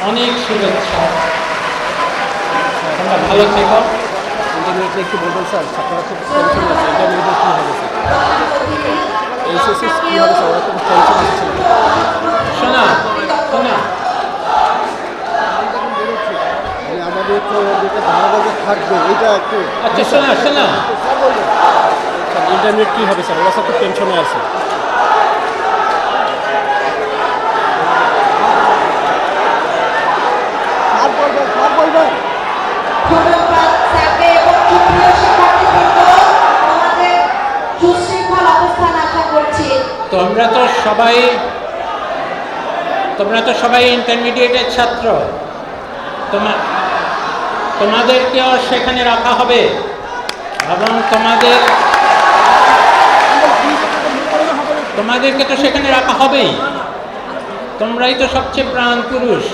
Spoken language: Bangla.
অনেক শুভেচ্ছা। তোমরা ভালো থেকো। ইন্টারমিডিয়েটে একটু বলবেন স্যার, ছাত্ররা খুব টেনশন আছে, ইন্টারমিডিয়েটে কী হবে স্যার? এইচএসএস কী হবে স্যার? ওরা খুব টেনশন আছে ছিল। শোনা শোনা মানে আমাদের তো যেটা ধারাবাহিক থাকবে এটা একটু আচ্ছা শোনা শোনা স্যার, ইন্টারমিডিয়েট কী হবে স্যার? ওরা সব খুব টেনশনে আছে। ধন্যবাদ স্যারকে এবং সুপ্রিয় শিক্ষার্থীবৃন্দ, আমাদের সুশৃঙ্খল অবস্থান আশা করছি। তোমরা তো সবাই ইন্টারমিডিয়েটের ছাত্র। তোমাদেরকেও সেখানে রাখা হবে এবং তোমাদেরকে তো সেখানে রাখা হবেই। তোমরাই তো সবচেয়ে প্রাণ পুরুষ।